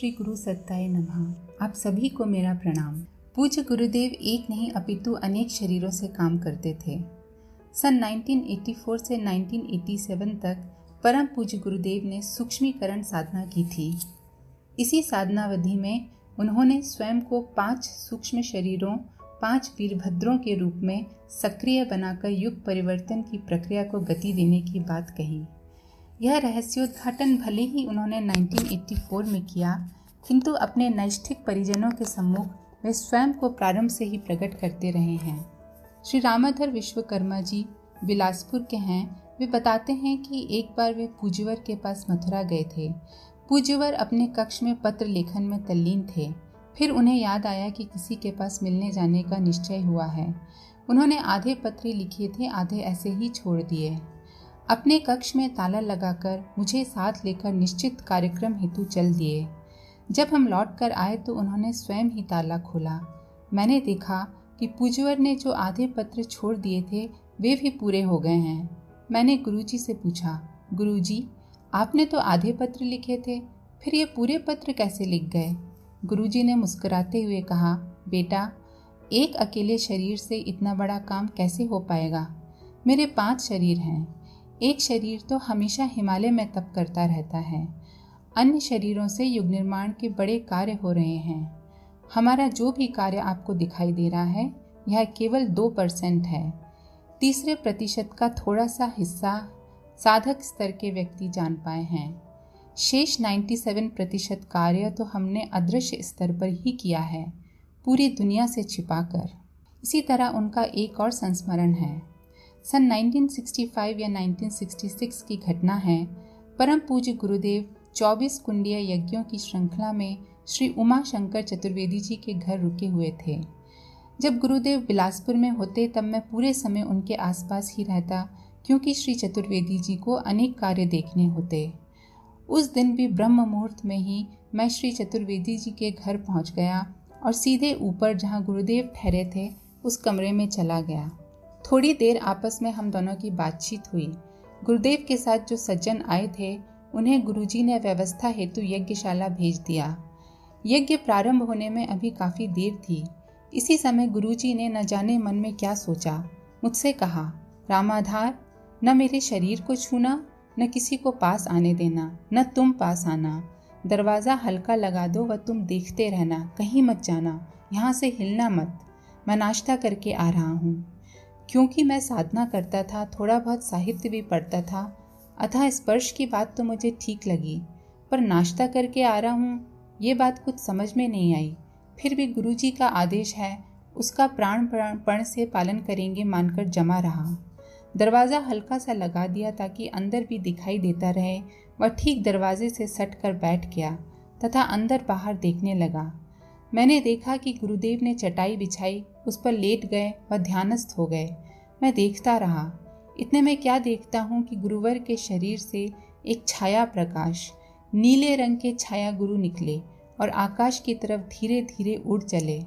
श्री गुरु सत्ताय नमः। आप सभी को मेरा प्रणाम। पूज्य गुरुदेव एक नहीं अपितु अनेक शरीरों से काम करते थे। सन 1984 से 1987 तक परम पूज्य गुरुदेव ने सूक्ष्मीकरण साधना की थी। इसी साधनावधि में उन्होंने स्वयं को 5 सूक्ष्म शरीरों 5 वीरभद्रों के रूप में सक्रिय बनाकर युग परिवर्तन की प्रक्रिया को गति देने की बात कही। यह रहस्योद्घाटन भले ही उन्होंने 1984 में किया, किंतु अपने नैष्ठिक परिजनों के सम्मुख वे स्वयं को प्रारंभ से ही प्रकट करते रहे हैं। श्री रामाधर विश्वकर्मा जी बिलासपुर के हैं। वे बताते हैं कि एक बार वे पूज्यवर के पास मथुरा गए थे। पूज्यवर अपने कक्ष में पत्र लेखन में तल्लीन थे। फिर उन्हें याद आया कि किसी के पास मिलने जाने का निश्चय हुआ है। उन्होंने आधे पत्र लिखे थे, आधे ऐसे ही छोड़ दिए। अपने कक्ष में ताला लगाकर मुझे साथ लेकर निश्चित कार्यक्रम हेतु चल दिए। जब हम लौट कर आए तो उन्होंने स्वयं ही ताला खोला। मैंने देखा कि पूज्यवर ने जो आधे पत्र छोड़ दिए थे वे भी पूरे हो गए हैं। मैंने गुरुजी से पूछा, गुरुजी आपने तो आधे पत्र लिखे थे, फिर ये पूरे पत्र कैसे लिख गए? गुरुजी ने मुस्कुराते हुए कहा, बेटा एक अकेले शरीर से इतना बड़ा काम कैसे हो पाएगा? मेरे 5 शरीर हैं। एक शरीर तो हमेशा हिमालय में तप करता रहता है। अन्य शरीरों से युग निर्माण के बड़े कार्य हो रहे हैं। हमारा जो भी कार्य आपको दिखाई दे रहा है यह केवल 2% है। 3% का थोड़ा सा हिस्सा साधक स्तर के व्यक्ति जान पाए हैं। शेष 97% कार्य तो हमने अदृश्य स्तर पर ही किया है, पूरी दुनिया से छिपाकर। इसी तरह उनका एक और संस्मरण है। सन 1965 या 1966 की घटना है। परम पूज्य गुरुदेव 24 कुंडीय यज्ञों की श्रृंखला में श्री उमा शंकर चतुर्वेदी जी के घर रुके हुए थे। जब गुरुदेव बिलासपुर में होते तब मैं पूरे समय उनके आसपास ही रहता, क्योंकि श्री चतुर्वेदी जी को अनेक कार्य देखने होते। उस दिन भी ब्रह्म मुहूर्त में ही मैं श्री चतुर्वेदी जी के घर पहुंच गया और सीधे ऊपर जहां गुरुदेव ठहरे थे उस कमरे में चला गया। थोड़ी देर आपस में हम दोनों की बातचीत हुई। गुरुदेव के साथ जो सज्जन आए थे उन्हें गुरुजी ने व्यवस्था हेतु यज्ञशाला भेज दिया। यज्ञ प्रारंभ होने में अभी काफ़ी देर थी। इसी समय गुरुजी ने न जाने मन में क्या सोचा, मुझसे कहा, रामाधार न मेरे शरीर को छूना, न किसी को पास आने देना, न तुम पास आना। दरवाज़ा हल्का लगा दो व तुम देखते रहना, कहीं मत जाना, यहाँ से हिलना मत। मैं नाश्ता करके आ रहा हूँ। क्योंकि मैं साधना करता था, थोड़ा बहुत साहित्य भी पढ़ता था, अतः स्पर्श की बात तो मुझे ठीक लगी, पर नाश्ता करके आ रहा हूँ ये बात कुछ समझ में नहीं आई। फिर भी गुरुजी का आदेश है, उसका प्राण से पालन करेंगे मानकर जमा रहा। दरवाज़ा हल्का सा लगा दिया ताकि अंदर भी दिखाई देता रहे। वह ठीक दरवाजे से सट कर बैठ गया तथा अंदर बाहर देखने लगा। मैंने देखा कि गुरुदेव ने चटाई बिछाई, उस पर लेट गए व ध्यानस्थ हो गए। मैं देखता रहा। इतने में क्या देखता हूँ कि गुरुवर के शरीर से एक छाया प्रकाश, नीले रंग के छाया गुरु निकले और आकाश की तरफ धीरे धीरे उड़ चले।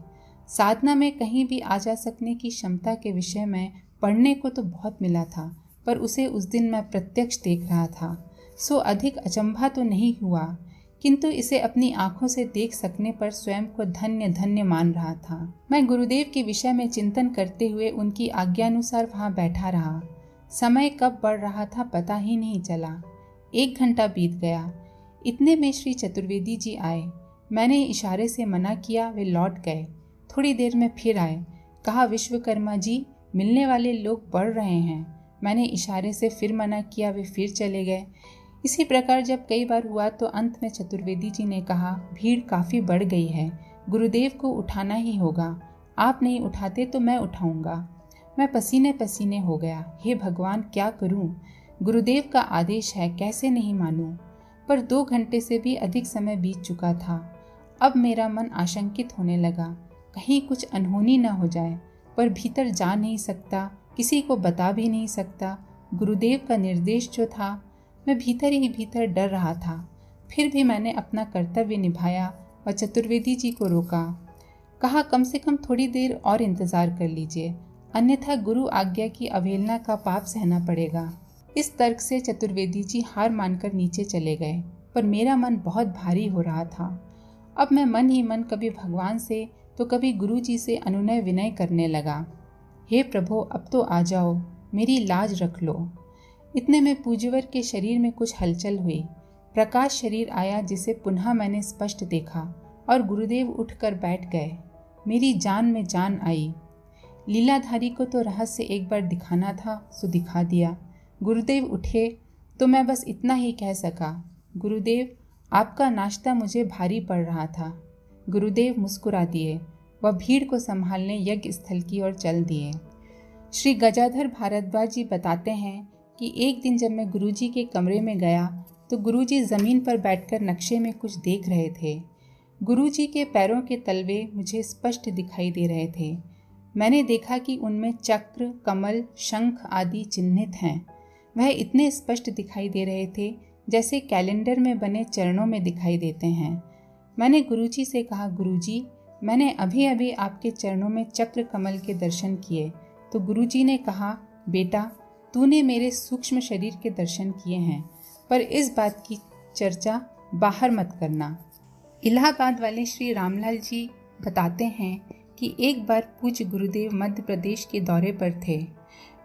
साधना में कहीं भी आ जा सकने की क्षमता के विषय में पढ़ने को तो बहुत मिला था, पर उसे उस दिन मैं प्रत्यक्ष देख रहा था, सो अधिक अचंभा तो नहीं हुआ, किंतु इसे अपनी आंखों से देख सकने पर स्वयं को धन्य धन्य मान रहा था। मैं गुरुदेव के विषय में चिंतन करते हुए उनकी आज्ञानुसार वहां बैठा रहा। समय कब बढ़ रहा था पता ही नहीं चला। 1 घंटा बीत गया। इतने में श्री चतुर्वेदी जी आए। मैंने इशारे से मना किया, वे लौट गए। थोड़ी देर में फिर आए। कहा, विश्वकर्मा जी मिलने वाले लोग बढ़ रहे हैं। मैंने इशारे से फिर मना किया, वे फिर चले गए। इसी प्रकार जब कई बार हुआ तो अंत में चतुर्वेदी जी ने कहा, भीड़ काफ़ी बढ़ गई है, गुरुदेव को उठाना ही होगा। आप नहीं उठाते तो मैं उठाऊंगा। मैं पसीने पसीने हो गया। हे भगवान क्या करूं? गुरुदेव का आदेश है, कैसे नहीं मानूं? पर 2 घंटे से भी अधिक समय बीत चुका था। अब मेरा मन आशंकित होने लगा, कहीं कुछ अनहोनी न हो जाए, पर भीतर जा नहीं सकता, किसी को बता भी नहीं सकता। गुरुदेव का निर्देश जो था, मैं भीतर ही भीतर डर रहा था। फिर भी मैंने अपना कर्तव्य निभाया व चतुर्वेदी जी को रोका। कहा, कम से कम थोड़ी देर और इंतज़ार कर लीजिए, अन्यथा गुरु आज्ञा की अवहेलना का पाप सहना पड़ेगा। इस तर्क से चतुर्वेदी जी हार मानकर नीचे चले गए, पर मेरा मन बहुत भारी हो रहा था। अब मैं मन ही मन कभी भगवान से तो कभी गुरुजी से अनुनय विनय करने लगा। हे प्रभु, अब तो आ जाओ, मेरी लाज रख लो। इतने में पूज्यवर के शरीर में कुछ हलचल हुई। प्रकाश शरीर आया जिसे पुनः मैंने स्पष्ट देखा और गुरुदेव उठकर बैठ गए। मेरी जान में जान आई। लीलाधारी को तो रहस्य एक बार दिखाना था सो दिखा दिया। गुरुदेव उठे तो मैं बस इतना ही कह सका, गुरुदेव आपका नाश्ता मुझे भारी पड़ रहा था। गुरुदेव मुस्कुरा दिए। वह भीड़ को संभालने यज्ञ स्थल की ओर चल दिए। श्री गजाधर भारद्वाज जी बताते हैं कि एक दिन जब मैं गुरुजी के कमरे में गया तो गुरुजी ज़मीन पर बैठकर नक्शे में कुछ देख रहे थे। गुरुजी के पैरों के तलवे मुझे स्पष्ट दिखाई दे रहे थे। मैंने देखा कि उनमें चक्र, कमल, शंख आदि चिन्हित हैं। वह इतने स्पष्ट दिखाई दे रहे थे जैसे कैलेंडर में बने चरणों में दिखाई देते हैं। मैंने गुरुजी से कहा, गुरुजी मैंने अभी अभी आपके चरणों में चक्र कमल के दर्शन किए। तो गुरुजी ने कहा, बेटा तूने मेरे सूक्ष्म शरीर के दर्शन किए हैं, पर इस बात की चर्चा बाहर मत करना। इलाहाबाद वाले श्री रामलाल जी बताते हैं कि एक बार पूज्य गुरुदेव मध्य प्रदेश के दौरे पर थे।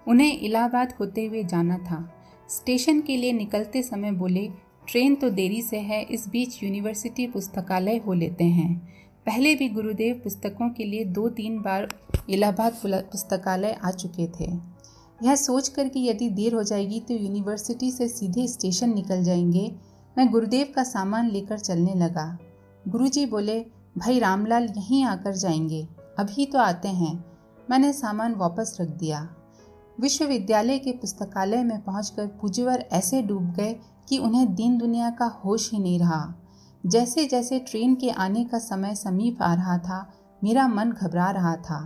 उन्हें इलाहाबाद होते हुए जाना था। स्टेशन के लिए निकलते समय बोले, ट्रेन तो देरी से है, इस बीच यूनिवर्सिटी पुस्तकालय हो लेते हैं। पहले भी गुरुदेव पुस्तकों के लिए 2-3 बार इलाहाबाद पुस्तकालय आ चुके थे। यह सोचकर कि यदि देर हो जाएगी तो यूनिवर्सिटी से सीधे स्टेशन निकल जाएंगे, मैं गुरुदेव का सामान लेकर चलने लगा। गुरुजी बोले, भाई रामलाल यहीं आकर जाएंगे, अभी तो आते हैं। मैंने सामान वापस रख दिया। विश्वविद्यालय के पुस्तकालय में पहुंचकर पूज्यवर ऐसे डूब गए कि उन्हें दीन दुनिया का होश ही नहीं रहा। जैसे जैसे ट्रेन के आने का समय समीप आ रहा था, मेरा मन घबरा रहा था।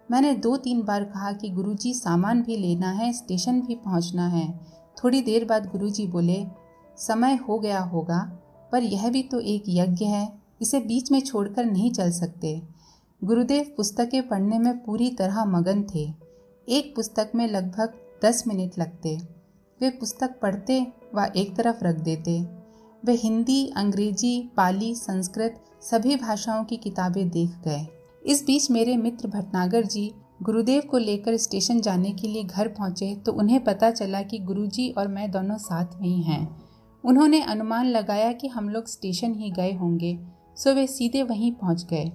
मैंने 2-3 बार कहा कि गुरुजी सामान भी लेना है, स्टेशन भी पहुंचना है। थोड़ी देर बाद गुरुजी बोले, समय हो गया होगा, पर यह भी तो एक यज्ञ है, इसे बीच में छोड़कर नहीं चल सकते। गुरुदेव पुस्तकें पढ़ने में पूरी तरह मगन थे। एक पुस्तक में लगभग 10 मिनट लगते। वे पुस्तक पढ़ते व एक तरफ रख देते। वे हिंदी, अंग्रेजी, पाली, संस्कृत सभी भाषाओं की किताबें देख गए। इस बीच मेरे मित्र भटनागर जी गुरुदेव को लेकर स्टेशन जाने के लिए घर पहुंचे तो उन्हें पता चला कि गुरुजी और मैं दोनों साथ में ही हैं। उन्होंने अनुमान लगाया कि हम लोग स्टेशन ही गए होंगे, सो वे सीधे वहीं पहुंच गए।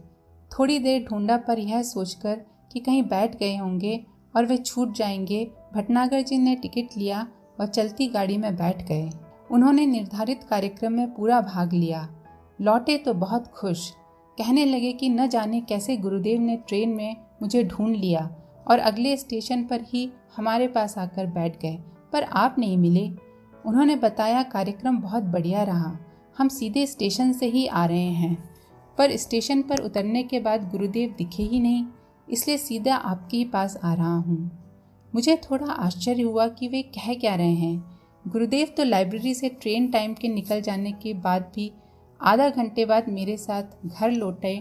थोड़ी देर ढूंढा पर यह सोचकर कि कहीं बैठ गए होंगे और वे छूट जाएंगे, भटनागर जी ने टिकट लिया और चलती गाड़ी में बैठ गए। उन्होंने निर्धारित कार्यक्रम में पूरा भाग लिया। लौटे तो बहुत खुश। कहने लगे कि न जाने कैसे गुरुदेव ने ट्रेन में मुझे ढूंढ लिया और अगले स्टेशन पर ही हमारे पास आकर बैठ गए, पर आप नहीं मिले। उन्होंने बताया, कार्यक्रम बहुत बढ़िया रहा, हम सीधे स्टेशन से ही आ रहे हैं, पर स्टेशन पर उतरने के बाद गुरुदेव दिखे ही नहीं, इसलिए सीधा आपके ही पास आ रहा हूँ। मुझे थोड़ा आश्चर्य हुआ कि वे कह क्या रहे हैं। गुरुदेव तो लाइब्रेरी से ट्रेन टाइम के निकल जाने के बाद भी आधा घंटे बाद मेरे साथ घर लौटे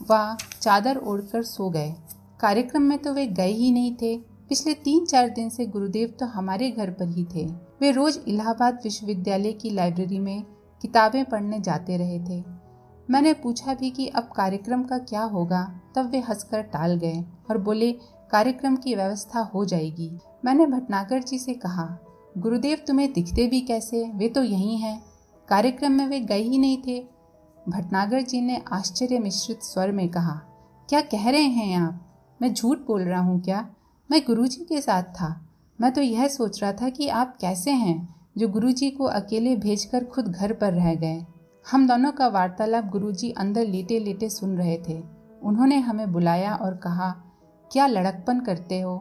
व चादर ओढ़कर सो गए। कार्यक्रम में तो वे गए ही नहीं थे। पिछले 3-4 दिन से गुरुदेव तो हमारे घर पर ही थे। वे रोज इलाहाबाद विश्वविद्यालय की लाइब्रेरी में किताबें पढ़ने जाते रहे थे। मैंने पूछा भी कि अब कार्यक्रम का क्या होगा, तब वे हंसकर टाल गए और बोले, कार्यक्रम की व्यवस्था हो जाएगी। मैंने भटनागर जी से कहा, गुरुदेव तुम्हें दिखते भी कैसे, वे तो यहीं हैं, कार्यक्रम में वे गए ही नहीं थे। भटनागर जी ने आश्चर्य मिश्रित स्वर में कहा, क्या कह रहे हैं आप? मैं झूठ बोल रहा हूँ क्या? मैं गुरुजी के साथ था। मैं तो यह सोच रहा था कि आप कैसे हैं जो गुरुजी को अकेले भेजकर खुद घर पर रह गए। हम दोनों का वार्तालाप गुरुजी अंदर लेटे लेटे सुन रहे थे। उन्होंने हमें बुलाया और कहा, क्या लड़कपन करते हो?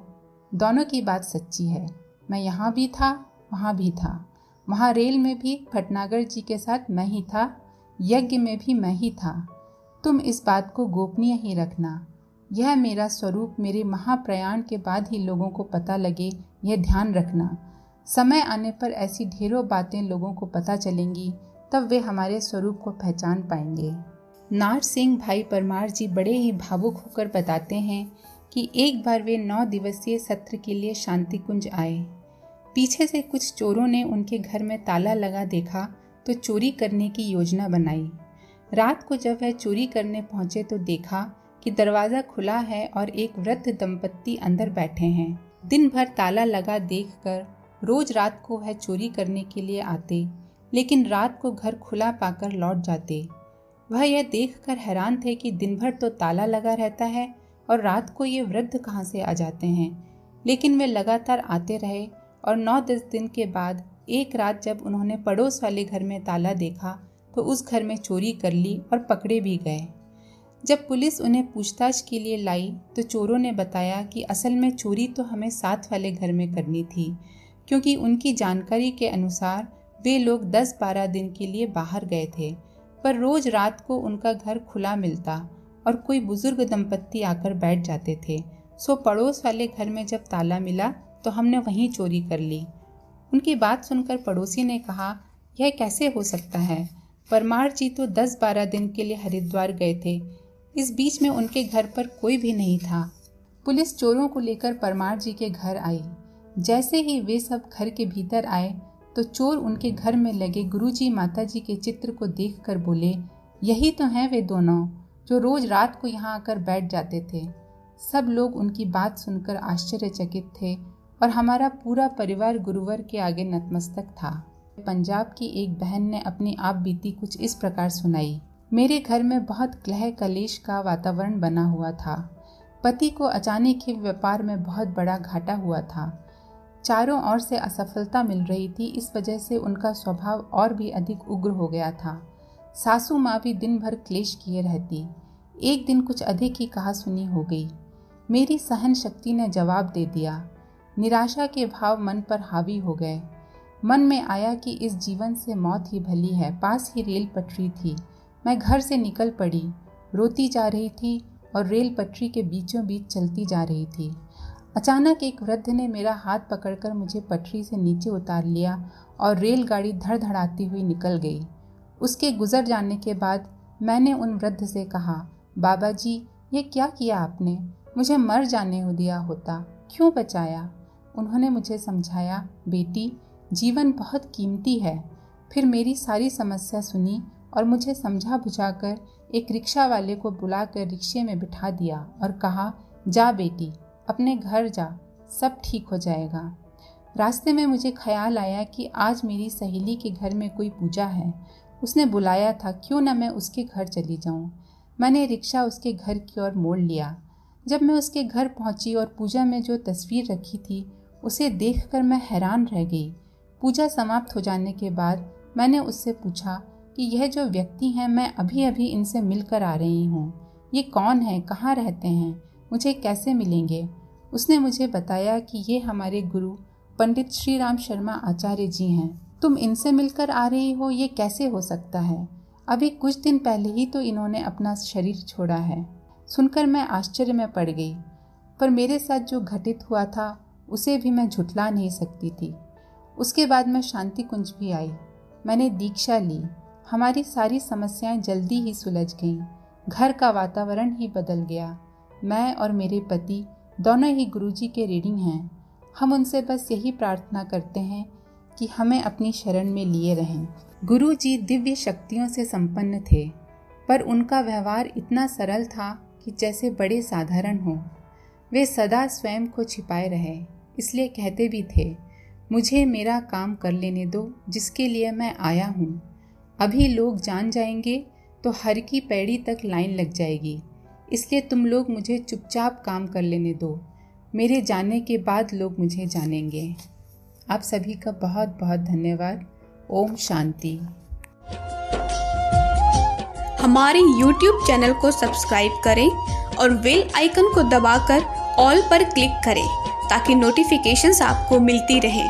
दोनों की बात सच्ची है। मैं यहाँ भी था, वहाँ भी था। वहाँ रेल में भी भटनागर जी के साथ मैं ही था, यज्ञ में भी मैं ही था। तुम इस बात को गोपनीय ही रखना। यह मेरा स्वरूप मेरे महाप्रयाण के बाद ही लोगों को पता लगे, यह ध्यान रखना। समय आने पर ऐसी ढेरों बातें लोगों को पता चलेंगी, तब वे हमारे स्वरूप को पहचान पाएंगे। नार सिंह भाई परमार जी बड़े ही भावुक होकर बताते हैं कि एक बार वे 9 दिवसीय सत्र के लिए शांति कुंज आए। पीछे से कुछ चोरों ने उनके घर में ताला लगा देखा तो चोरी करने की योजना बनाई। रात को जब वह चोरी करने पहुंचे तो देखा कि दरवाजा खुला है और एक वृद्ध दंपत्ति अंदर बैठे हैं। दिन भर ताला लगा देखकर रोज रात को वह चोरी करने के लिए आते, लेकिन रात को घर खुला पाकर लौट जाते। वह यह देखकर हैरान थे कि दिन भर तो ताला लगा रहता है और रात को ये वृद्ध कहाँ से आ जाते हैं। लेकिन वे लगातार आते रहे और 9-10 दिन के बाद एक रात जब उन्होंने पड़ोस वाले घर में ताला देखा तो उस घर में चोरी कर ली और पकड़े भी गए। जब पुलिस उन्हें पूछताछ के लिए लाई तो चोरों ने बताया कि असल में चोरी तो हमें साथ वाले घर में करनी थी, क्योंकि उनकी जानकारी के अनुसार वे लोग 10-12 दिन के लिए बाहर गए थे, पर रोज रात को उनका घर खुला मिलता और कोई बुजुर्ग दंपत्ति आकर बैठ जाते थे। सो पड़ोस वाले घर में जब ताला मिला तो हमने वहीं चोरी कर ली। उनकी बात सुनकर पड़ोसी ने कहा, यह कैसे हो सकता है? परमार जी तो 10-12 दिन के लिए हरिद्वार गए थे। इस बीच में उनके घर पर कोई भी नहीं था। पुलिस चोरों को लेकर परमार जी के घर आई। जैसे ही वे सब घर के भीतर आए तो चोर उनके घर में लगे गुरुजी माताजी के चित्र को देखकर बोले, यही तो हैं वे दोनों जो रोज रात को यहाँ आकर बैठ जाते थे। सब लोग उनकी बात सुनकर आश्चर्यचकित थे और हमारा पूरा परिवार गुरुवर के आगे नतमस्तक था। पंजाब की एक बहन ने अपनी आप बीती कुछ इस प्रकार सुनाई। मेरे घर में बहुत कलह कलेश का वातावरण बना हुआ था। पति को अचानक ही व्यापार में बहुत बड़ा घाटा हुआ था। चारों ओर से असफलता मिल रही थी, इस वजह से उनका स्वभाव और भी अधिक उग्र हो गया था। सासू माँ भी दिन भर क्लेश किए रहती। एक दिन कुछ अधिक ही कहा सुनी हो गई। मेरी सहन शक्ति ने जवाब दे दिया। निराशा के भाव मन पर हावी हो गए। मन में आया कि इस जीवन से मौत ही भली है। पास ही रेल पटरी थी। मैं घर से निकल पड़ी, रोती जा रही थी और रेल पटरी के बीचों बीच चलती जा रही थी। अचानक एक वृद्ध ने मेरा हाथ पकड़कर मुझे पटरी से नीचे उतार लिया और रेलगाड़ी धड़धड़ाती हुई निकल गई। उसके गुजर जाने के बाद मैंने उन वृद्ध से कहा, बाबा जी, ये क्या किया आपने? मुझे मर जाने दिया होता, क्यों बचाया? उन्होंने मुझे समझाया, बेटी, जीवन बहुत कीमती है। फिर मेरी सारी समस्या सुनी और मुझे समझा बुझाकर एक रिक्शा वाले को बुलाकर रिक्शे में बिठा दिया और कहा, जा बेटी, अपने घर जा, सब ठीक हो जाएगा। रास्ते में मुझे ख्याल आया कि आज मेरी सहेली के घर में कोई पूजा है। उसने बुलाया था, क्यों न मैं उसके घर चली जाऊं। मैंने रिक्शा उसके घर की ओर मोड़ लिया। जब मैं उसके घर पहुंची और पूजा में जो तस्वीर रखी थी उसे देखकर मैं हैरान रह गई। पूजा समाप्त हो जाने के बाद मैंने उससे पूछा कि यह जो व्यक्ति हैं, मैं अभी अभी इनसे मिलकर आ रही हूँ। ये कौन है, कहाँ रहते हैं, मुझे कैसे मिलेंगे? उसने मुझे बताया कि ये हमारे गुरु पंडित श्री राम शर्मा आचार्य जी हैं। तुम इनसे मिलकर आ रही हो, ये कैसे हो सकता है? अभी कुछ दिन पहले ही तो इन्होंने अपना शरीर छोड़ा है। सुनकर मैं आश्चर्य में पड़ गई, पर मेरे साथ जो घटित हुआ था उसे भी मैं झुठला नहीं सकती थी। उसके बाद मैं शांति कुंज भी आई। मैंने दीक्षा ली। हमारी सारी समस्याएं जल्दी ही सुलझ गईं। घर का वातावरण ही बदल गया। मैं और मेरे पति दोनों ही गुरुजी के रीडिंग हैं। हम उनसे बस यही प्रार्थना करते हैं कि हमें अपनी शरण में लिए रहें। गुरुजी दिव्य शक्तियों से संपन्न थे, पर उनका व्यवहार इतना सरल था कि जैसे बड़े साधारण हों। वे सदा स्वयं को छिपाए रहे, इसलिए कहते भी थे, मुझे मेरा काम कर लेने दो जिसके लिए मैं आया हूँ। अभी लोग जान जाएंगे तो हर की पैड़ी तक लाइन लग जाएगी, इसलिए तुम लोग मुझे चुपचाप काम कर लेने दो। मेरे जाने के बाद लोग मुझे जानेंगे। आप सभी का बहुत बहुत धन्यवाद। ओम शांति। हमारे YouTube चैनल को सब्सक्राइब करें और बेल आइकन को दबाकर ऑल पर क्लिक करें ताकि नोटिफिकेशंस आपको मिलती रहें।